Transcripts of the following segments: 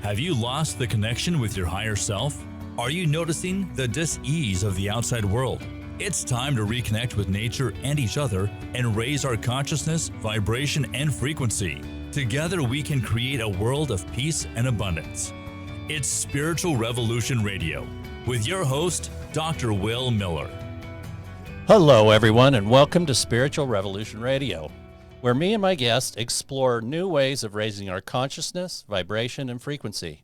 Have you lost the connection with your higher self? Are you noticing the dis-ease of the outside world? It's time to reconnect with nature and each other and raise our consciousness, vibration, and frequency. Together we can create a world of peace and abundance. It's Spiritual Revolution Radio with your host, Dr. Will Miller. Hello, everyone, and welcome to Spiritual Revolution Radio, where me and my guests explore new ways of raising our consciousness, vibration, and frequency.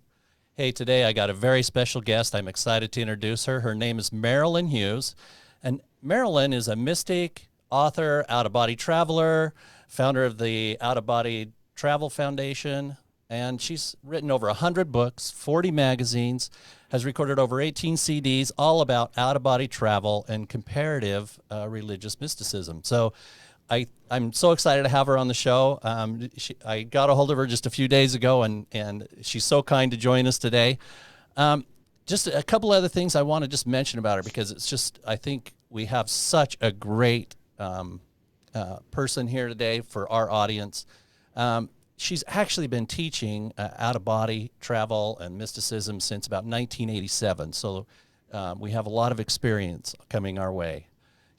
Hey, today I got a very special guest. I'm excited to introduce her. Her name is Marilyn Hughes, and Marilyn is a mystic, author, out-of-body traveler, founder of the Out-of-Body Travel Foundation, and she's written over 100 books, 40 magazines, has recorded over 18 CDs, all about out-of-body travel and comparative religious mysticism. So I'm so excited to have her on the show. I got a hold of her just a few days ago, and she's so kind to join us today. Just a couple other things I want to just mention about her, because it's just, I think we have such a great person here today for our audience. She's actually been teaching out-of-body travel and mysticism since about 1987, so we have a lot of experience coming our way.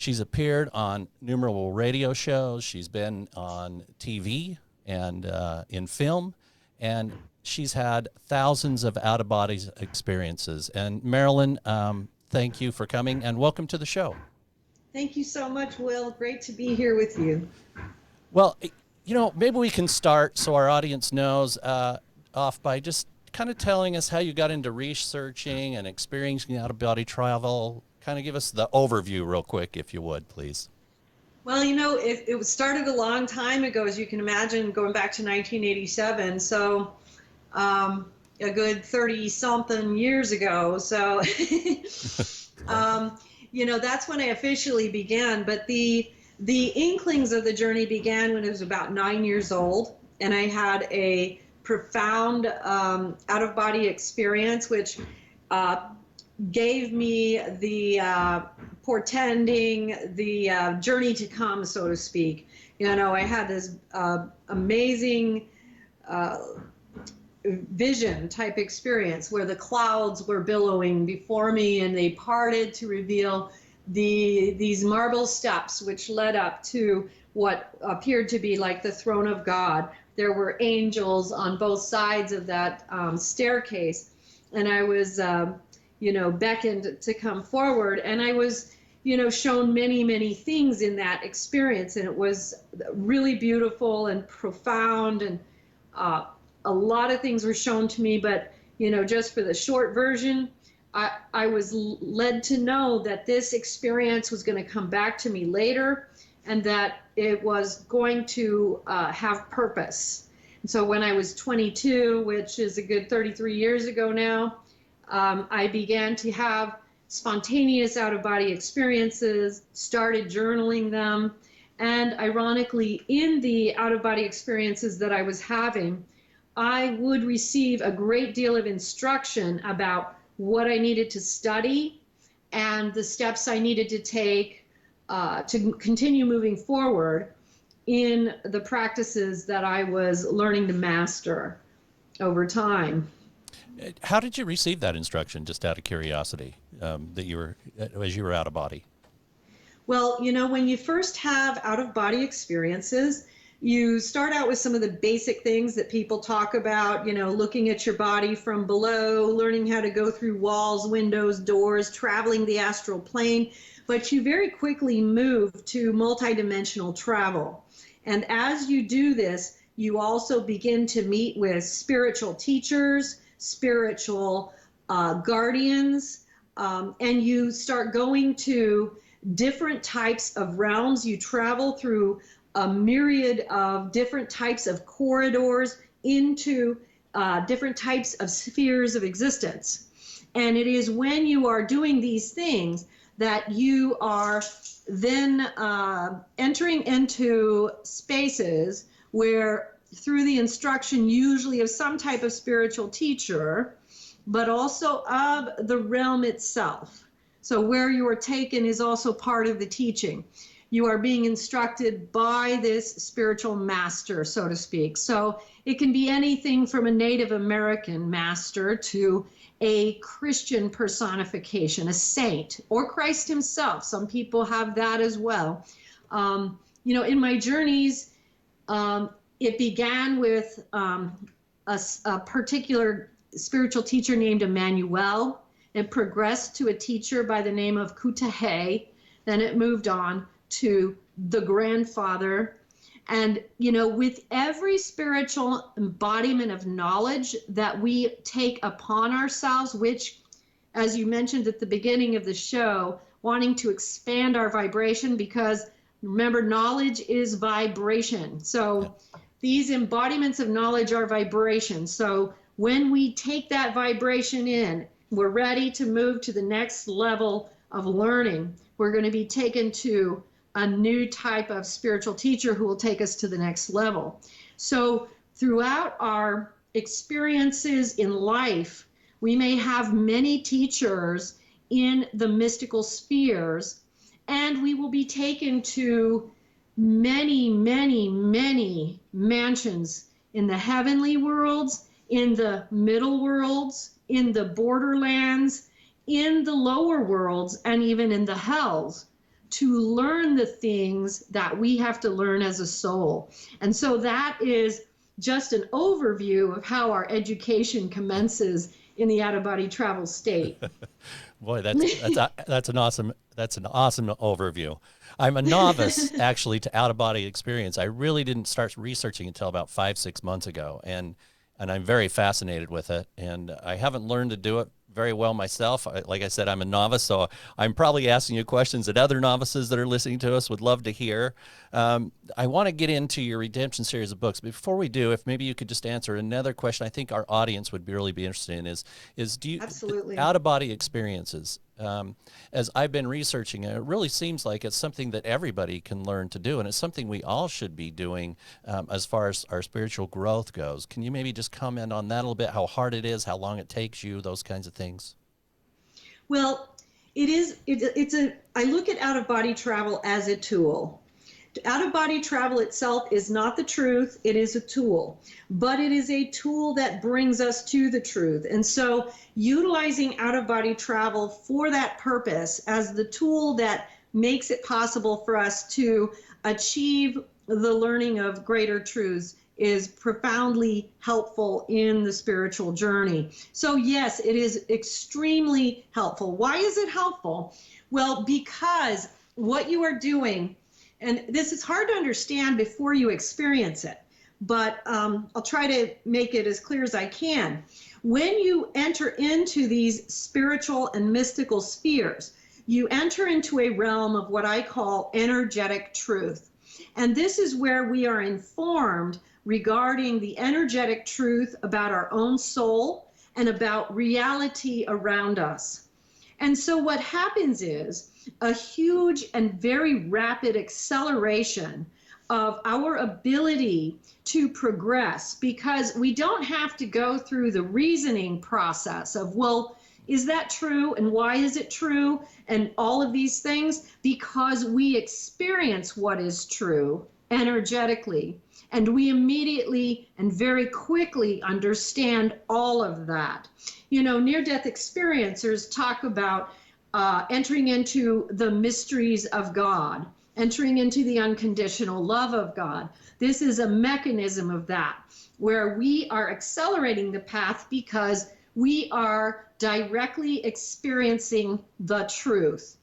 She's appeared on numerous radio shows. She's been on TV and in film, and she's had thousands of out-of-body experiences. And Marilyn, thank you for coming, and welcome to the show. Thank you so much, Will. Great to be here with you. Well, you know, maybe we can start so our audience knows off by just kind of telling us how you got into researching and experiencing out-of-body travel. Kind of give us the overview real quick, if you would, please. Well, you know, it started a long time ago, as you can imagine, going back to 1987. So a good 30-something years ago. So, you know, that's when I officially began. But the inklings of the journey began when I was about 9 years old. And I had a profound out-of-body experience, which gave me the portending, the journey to come, so to speak. You know, I had this amazing vision type experience where the clouds were billowing before me and they parted to reveal these marble steps which led up to what appeared to be like the throne of God. There were angels on both sides of that staircase, and I was you know, beckoned to come forward. And I was, you know, shown many, many things in that experience. And it was really beautiful and profound. And a lot of things were shown to me. But, you know, just for the short version, I was led to know that this experience was going to come back to me later, and that it was going to have purpose. And so when I was 22, which is a good 33 years ago now, I began to have spontaneous out-of-body experiences, started journaling them, and ironically, in the out-of-body experiences that I was having, I would receive a great deal of instruction about what I needed to study and the steps I needed to take to continue moving forward in the practices that I was learning to master over time. How did you receive that instruction, just out of curiosity, that you were, as you were out of body? Well, you know, when you first have out-of-body experiences, you start out with some of the basic things that people talk about, you know, looking at your body from below, learning how to go through walls, windows, doors, traveling the astral plane. But you very quickly move to multidimensional travel. And as you do this, you also begin to meet with spiritual teachers, spiritual guardians, and you start going to different types of realms. You travel through a myriad of different types of corridors into different types of spheres of existence. And it is when you are doing these things that you are then entering into spaces where, through the instruction usually of some type of spiritual teacher, but also of the realm itself. So where you are taken is also part of the teaching. you are being instructed by this spiritual master, so to speak. So it can be anything from a Native American master to a Christian personification, a saint, or Christ himself. Some people have that as well. In my journeys, it began with a particular spiritual teacher named Emmanuel. It progressed to a teacher by the name of Kutahe. Then it moved on to the grandfather. And, with every spiritual embodiment of knowledge that we take upon ourselves, which, as you mentioned at the beginning of the show, wanting to expand our vibration, because remember, knowledge is vibration. So these embodiments of knowledge are vibration. So when we take that vibration in, we're ready to move to the next level of learning. We're going to be taken to a new type of spiritual teacher who will take us to the next level. So throughout our experiences in life, we may have many teachers in the mystical spheres, and we will be taken to many, many, many mansions in the heavenly worlds, in the middle worlds, in the borderlands, in the lower worlds, and even in the hells, to learn the things that we have to learn as a soul. And so that is just an overview of how our education commences in the out-of-body travel state. Boy, that's an awesome overview. I'm a novice actually to out-of-body experience. I really didn't start researching until about 5-6 months ago, and I'm very fascinated with it. And I haven't learned to do it very well myself. Like I said, I'm a novice, so I'm probably asking you questions that other novices that are listening to us would love to hear. I want to get into your Redemption series of books. But before we do, if maybe you could just answer another question I think our audience would really be interested in is do you Absolutely. out-of-body experiences? As I've been researching, it really seems like it's something that everybody can learn to do, and it's something we all should be doing as far as our spiritual growth goes. Can you maybe just comment on that a little bit, how hard it is, how long it takes you, those kinds of things? Well, I look at out-of-body travel as a tool. Out-of-body travel itself is not the truth, it is a tool, but it is a tool that brings us to the truth. And so utilizing out-of-body travel for that purpose as the tool that makes it possible for us to achieve the learning of greater truths is profoundly helpful in the spiritual journey. So yes, it is extremely helpful. Why is it helpful? Well, because what you are doing, and this is hard to understand before you experience it, but I'll try to make it as clear as I can. When you enter into these spiritual and mystical spheres, you enter into a realm of what I call energetic truth. And this is where we are informed regarding the energetic truth about our own soul and about reality around us. And so what happens is a huge and very rapid acceleration of our ability to progress, because we don't have to go through the reasoning process of, well, is that true? And why is it true? And all of these things, because we experience what is true energetically. And we immediately and very quickly understand all of that. Near-death experiencers talk about entering into the mysteries of God, entering into the unconditional love of God. This is a mechanism of that, where we are accelerating the path because we are directly experiencing the truth.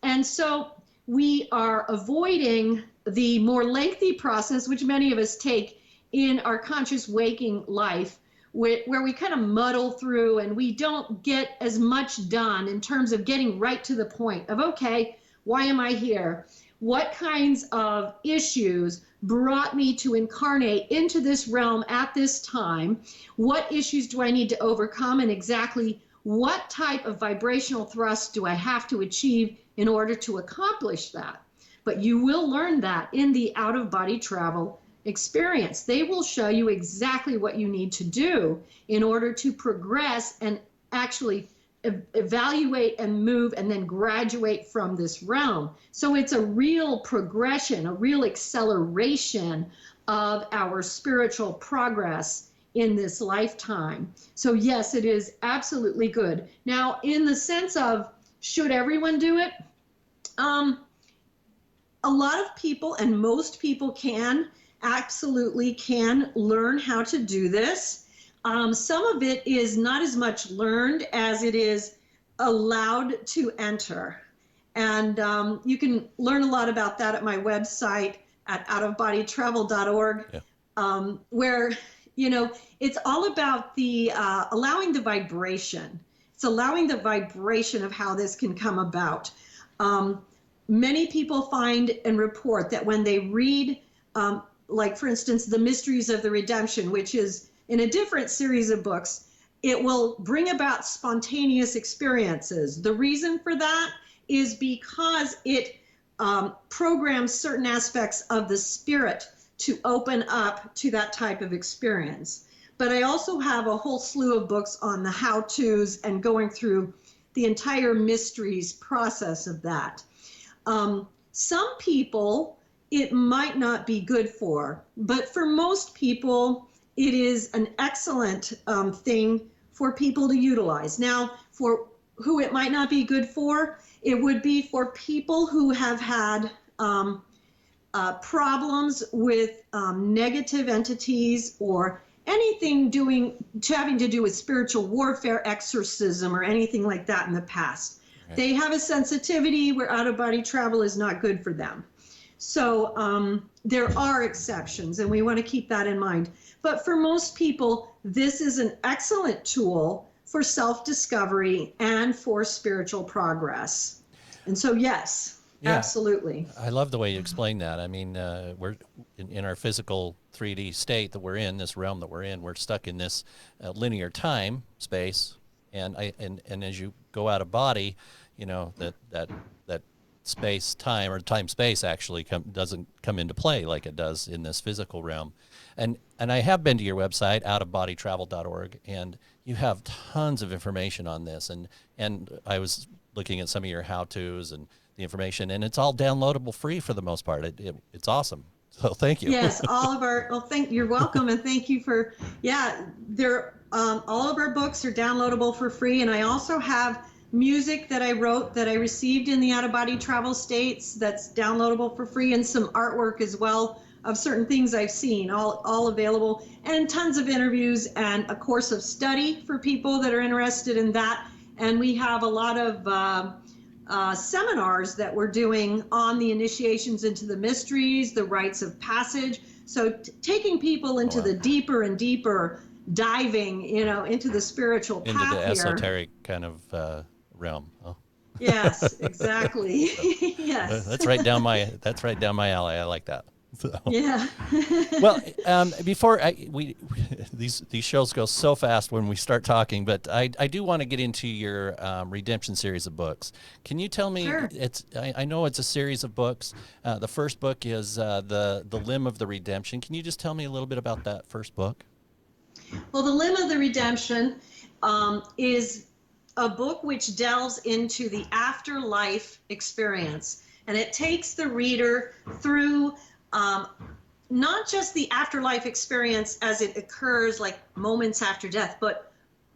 And so we are avoiding the more lengthy process, which many of us take in our conscious waking life, where we kind of muddle through and we don't get as much done in terms of getting right to the point of, okay, why am I here? What kinds of issues brought me to incarnate into this realm at this time? What issues do I need to overcome, and exactly what type of vibrational thrust do I have to achieve in order to accomplish that? But you will learn that in the out-of-body travel experience. They will show you exactly what you need to do in order to progress and actually evaluate and move and then graduate from this realm. So it's a real progression, a real acceleration of our spiritual progress in this lifetime. So yes, it is absolutely good. Now, in the sense of should everyone do it? A lot of people, and most people absolutely can learn how to do this. Some of it is not as much learned as it is allowed to enter. And you can learn a lot about that at my website at outofbodytravel.org, where, it's all about the allowing the vibration. It's allowing the vibration of how this can come about. Many people find and report that when they read, like for instance, The Mysteries of the Redemption, which is in a different series of books, it will bring about spontaneous experiences. The reason for that is because it programs certain aspects of the spirit to open up to that type of experience. But I also have a whole slew of books on the how-tos and going through the entire mysteries process of that. Some people, it might not be good for, but for most people, it is an excellent thing for people to utilize. Now, for who it might not be good for, it would be for people who have had problems with negative entities or anything having to do with spiritual warfare, exorcism, or anything like that in the past. Okay. They have a sensitivity where out-of-body travel is not good for them. So there are exceptions, and we want to keep that in mind. But for most people, this is an excellent tool for self-discovery and for spiritual progress. And so, yes, absolutely. I love the way you explain that. I mean, we're in our physical 3D state that we're in, this realm that we're in. We're stuck in this linear time space, and as you go out of body, that space time or time space actually doesn't come into play like it does in this physical realm. And I have been to your website, outofbodytravel.org, and you have tons of information on this. And I was looking at some of your how-tos and the information, and it's all downloadable free for the most part. It's awesome. So thank you. Yes, you're welcome, and thank you for, all of our books are downloadable for free, and I also have music that I wrote that I received in the out-of-body travel states that's downloadable for free, and some artwork as well of certain things I've seen, all available, and tons of interviews and a course of study for people that are interested in that. And we have a lot of seminars that we're doing on the initiations into the mysteries, the rites of passage. So taking people into the deeper and deeper diving, into the spiritual path into the esoteric kind of realm. Oh. Yes, exactly. Yes. That's right down my alley. I like that. So. Yeah. Well, before these shows go so fast when we start talking, but I do want to get into your redemption series of books. Can you tell me? Sure. I know it's a series of books. The first book is the Limb of the Redemption. Can you just tell me a little bit about that first book? Well, the Limb of the Redemption is a book which delves into the afterlife experience, and it takes the reader through not just the afterlife experience as it occurs like moments after death, but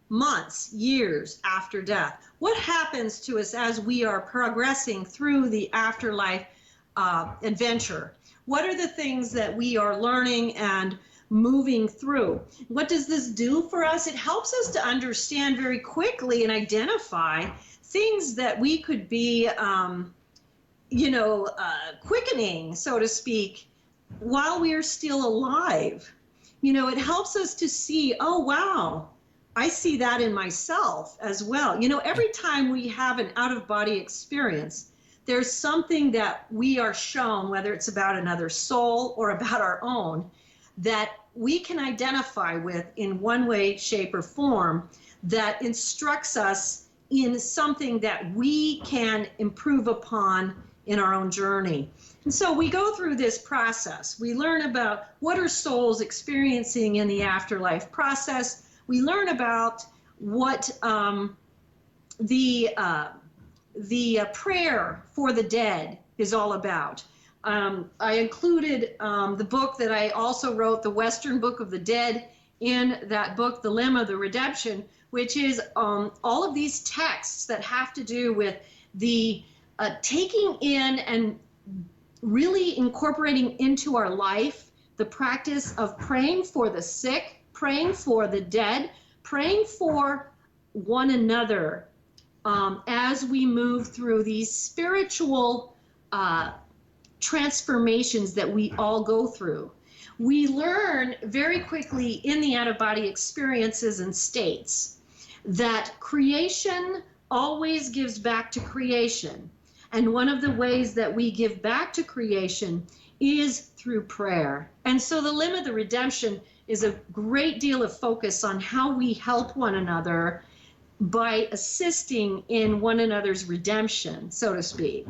months, years after death. What happens to us as we are progressing through the afterlife adventure? What are the things that we are learning and moving through? What does this do for us? It helps us to understand very quickly and identify things that we could be quickening, so to speak, while we are still alive. It helps us to see, oh, wow, I see that in myself as well. Every time we have an out-of-body experience, there's something that we are shown, whether it's about another soul or about our own, that we can identify with in one way, shape, or form that instructs us in something that we can improve upon in our own journey. And so we go through this process. We learn about what are souls experiencing in the afterlife process. We learn about what the prayer for the dead is all about. I included the book that I also wrote, The Western Book of the Dead, in that book, The Limb of the Redemption, which is all of these texts that have to do with the taking in and really incorporating into our life the practice of praying for the sick, praying for the dead, praying for one another as we move through these spiritual transformations that we all go through. We learn very quickly in the out-of-body experiences and states that creation always gives back to creation. And one of the ways that we give back to creation is through prayer. And so the Limb of the Redemption is a great deal of focus on how we help one another by assisting in one another's redemption, so to speak.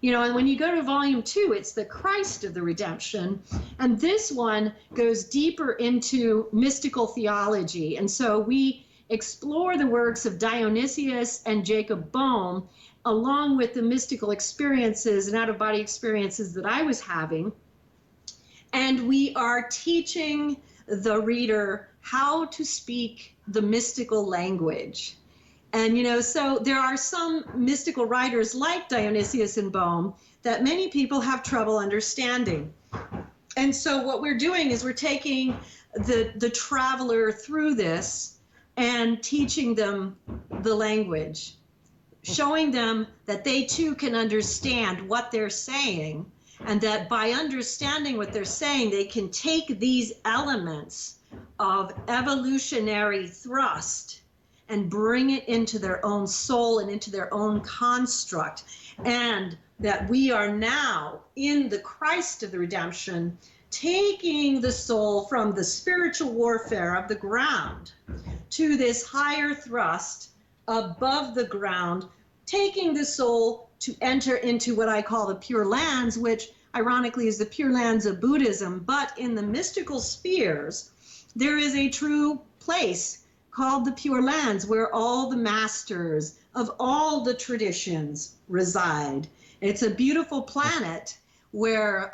You know, and when you go to volume 2, it's the Christ of the Redemption. And this one goes deeper into mystical theology. And so we explore the works of Dionysius and Jacob Boehme, along with the mystical experiences and out-of-body experiences that I was having. And we are teaching the reader how to speak the mystical language. And, you know, so there are some mystical writers like Dionysius and Boehme that many people have trouble understanding. And so what we're doing is we're taking the traveler through this and teaching them the language, showing them that they too can understand what they're saying, and that by understanding what they're saying, they can take these elements of evolutionary thrust and bring it into their own soul and into their own construct. And that we are now in the Christ of the Redemption, taking the soul from the spiritual warfare of the ground to this higher thrust above the ground, taking the soul to enter into what I call the Pure Lands, which ironically is the Pure Lands of Buddhism. But in the mystical spheres, there is a true place called the Pure Lands, where all the masters of all the traditions reside. It's a beautiful planet where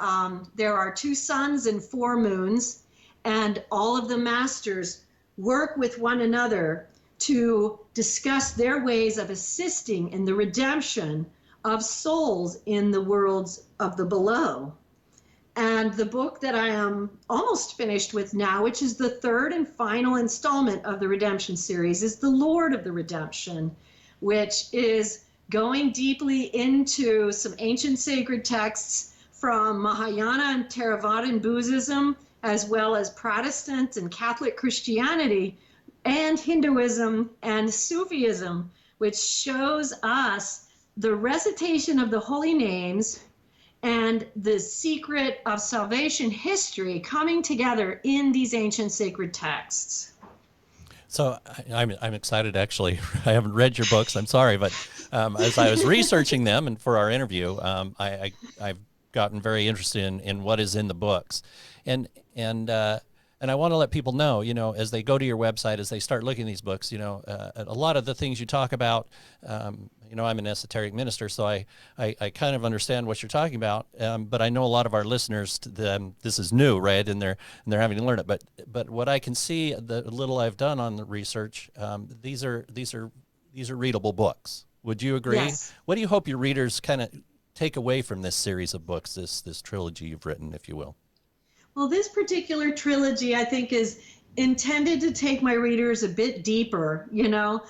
there are 2 suns and 4 moons, and all of the masters work with one another to discuss their ways of assisting in the redemption of souls in the worlds of the below. And the book that I am almost finished with now, which is the 3rd and final installment of the Redemption series, is The Lord of the Redemption, which is going deeply into some ancient sacred texts from Mahayana and Theravadan Buddhism, as well as Protestant and Catholic Christianity, and Hinduism and Sufism, which shows us the recitation of the holy names and the secret of salvation history coming together in these ancient sacred texts. So I'm excited, actually. I haven't read your books, I'm sorry, but as I was researching them and for our interview, I've gotten very interested in what is in the books. And I want to let people know, you know, as they go to your website, as they start looking at these books, you know, a lot of the things you talk about, you know, I'm an esoteric minister, so I kind of understand what you're talking about. But I know a lot of our listeners, to them, this is new, right? And they're having to learn it. But what I can see, the little I've done on the research, these are readable books. Would you agree? Yes. What do you hope your readers kind of take away from this series of books, this trilogy you've written, if you will? Well, this particular trilogy, I think, is intended to take my readers a bit deeper, you know.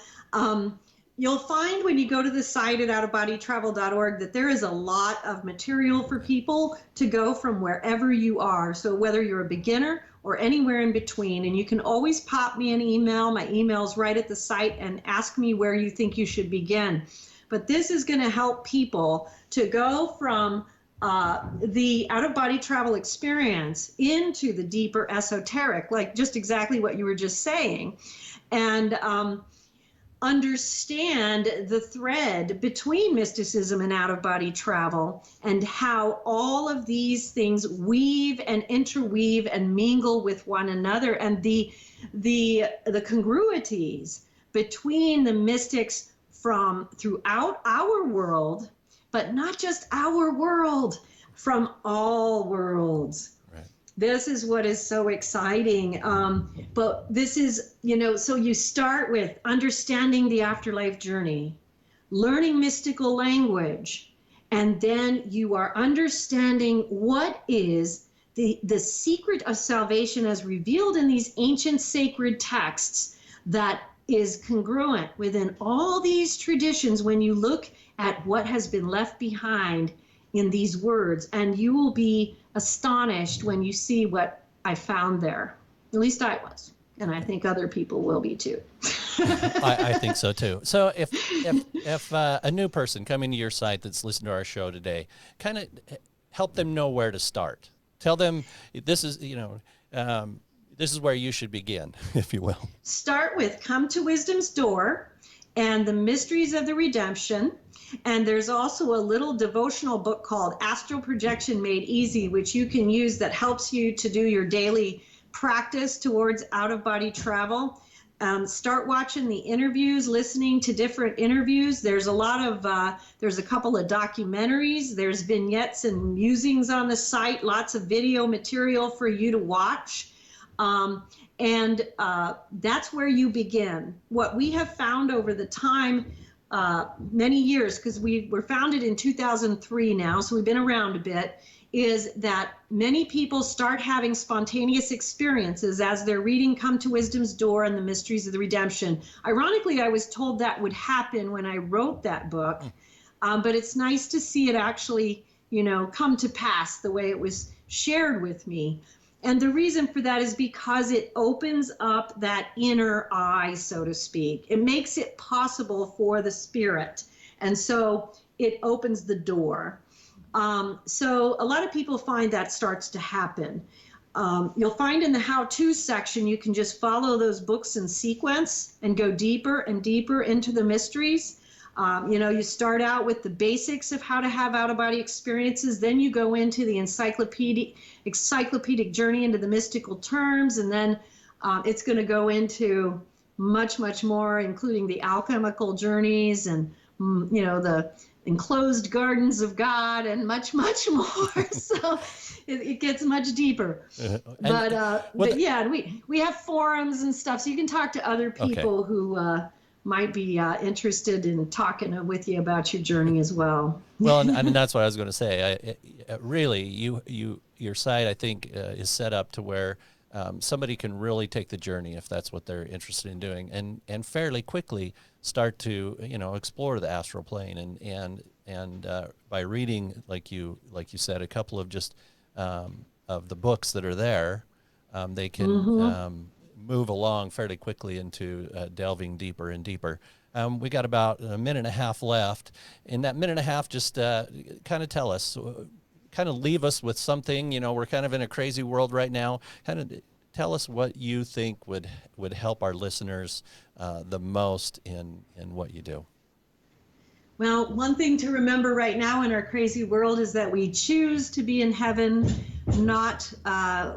You'll find when you go to the site at outofbodytravel.org that there is a lot of material for people to go from wherever you are. So whether you're a beginner or anywhere in between, and you can always pop me an email. My email's right at the site, and ask me where you think you should begin. But this is going to help people to go from the out-of-body travel experience into the deeper esoteric, like just exactly what you were just saying, and understand the thread between mysticism and out-of-body travel, and how all of these things weave and interweave and mingle with one another, and the congruities between the mystics from throughout our world, but not just our world, from all worlds. This is what is so exciting. But this is, so you start with understanding the afterlife journey, learning mystical language, and then you are understanding what is the secret of salvation as revealed in these ancient sacred texts that is congruent within all these traditions when you look at what has been left behind in these words, and you will be astonished when you see what I found there. At least I was, and I think other people will be too. I think so too. So if a new person coming to your site that's listening to our show today, kind of help them know where to start. Tell them this is, this is where you should begin, if you will. Start with Come to Wisdom's Door and the Mysteries of the Redemption. And there's also a little devotional book called Astral Projection Made Easy, which you can use that helps you to do your daily practice towards out-of-body travel. Start watching the interviews, listening to different interviews. There's a lot of, there's a couple of documentaries. There's vignettes and musings on the site, lots of video material for you to watch. And that's where you begin. What we have found over the time, many years, because we were founded in 2003 now, so we've been around a bit, is that many people start having spontaneous experiences as they're reading Come to Wisdom's Door and the Mysteries of the Redemption. Ironically, I was told that would happen when I wrote that book, but it's nice to see it actually, come to pass the way it was shared with me. And the reason for that is because it opens up that inner eye, so to speak. It makes it possible for the spirit. And so it opens the door. So a lot of people find that starts to happen. You'll find in the how-to section, you can just follow those books in sequence and go deeper and deeper into the mysteries. You start out with the basics of how to have out-of-body experiences, then you go into the encyclopedic journey into the mystical terms, and then it's going to go into much, much more, including the alchemical journeys and, the enclosed gardens of God and much, much more. So it gets much deeper. But yeah, and we have forums and stuff, so you can talk to other people who might be interested in talking with you about your journey as well. Well, and that's what I was going to say. Really, your site, I think, is set up to where somebody can really take the journey if that's what they're interested in doing, and fairly quickly start to explore the astral plane, and by reading, like you said, a couple of just of the books that are there, they can move along fairly quickly into delving deeper and deeper. We got about a minute and a half left. In that minute and a half, just kind of tell us, kind of leave us with something. We're kind of in a crazy world right now. Kind of tell us what you think would help our listeners the most in what you do. Well, one thing to remember right now in our crazy world is that we choose to be in heaven,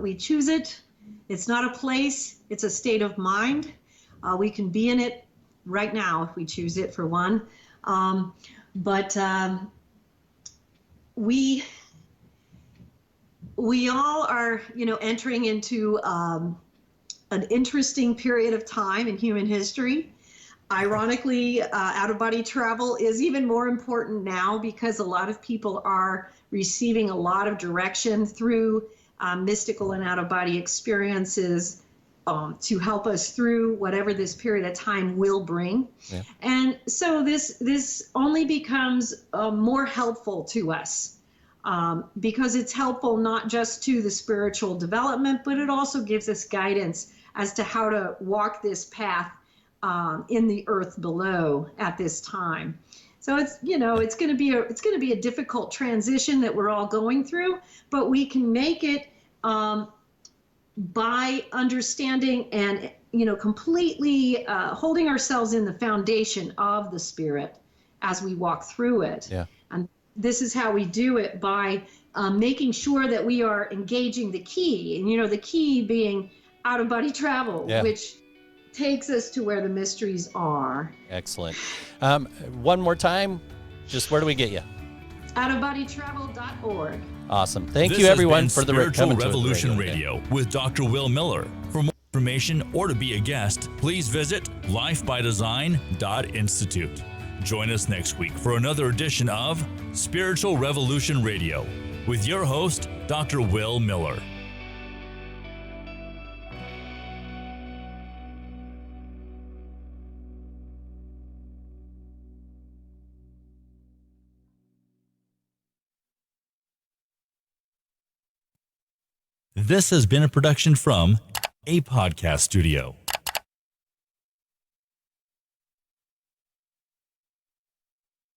we choose it. It's not a place, it's a state of mind. We can be in it right now if we choose it, for one. But we all are, entering into an interesting period of time in human history. Ironically, out-of-body travel is even more important now because a lot of people are receiving a lot of direction through mystical and out-of-body experiences to help us through whatever this period of time will bring. Yeah. And so this only becomes more helpful to us because it's helpful not just to the spiritual development, but it also gives us guidance as to how to walk this path in the earth below at this time. So it's going to be a difficult transition that we're all going through, but we can make it by understanding and completely holding ourselves in the foundation of the spirit as we walk through it. Yeah. And this is how we do it, by making sure that we are engaging the key, and the key being out-of-body travel, which takes us to where the mysteries are. Excellent. One more time, just where do we get you? Outofbodytravel.org. Awesome. Thank This you, has everyone, been for the Spiritual coming to the Revolution radio today. Radio with Dr. Will Miller. For more information or to be a guest, please visit lifebydesign.institute. Join us next week for another edition of Spiritual Revolution Radio with your host, Dr. Will Miller. This has been a production from a podcast studio.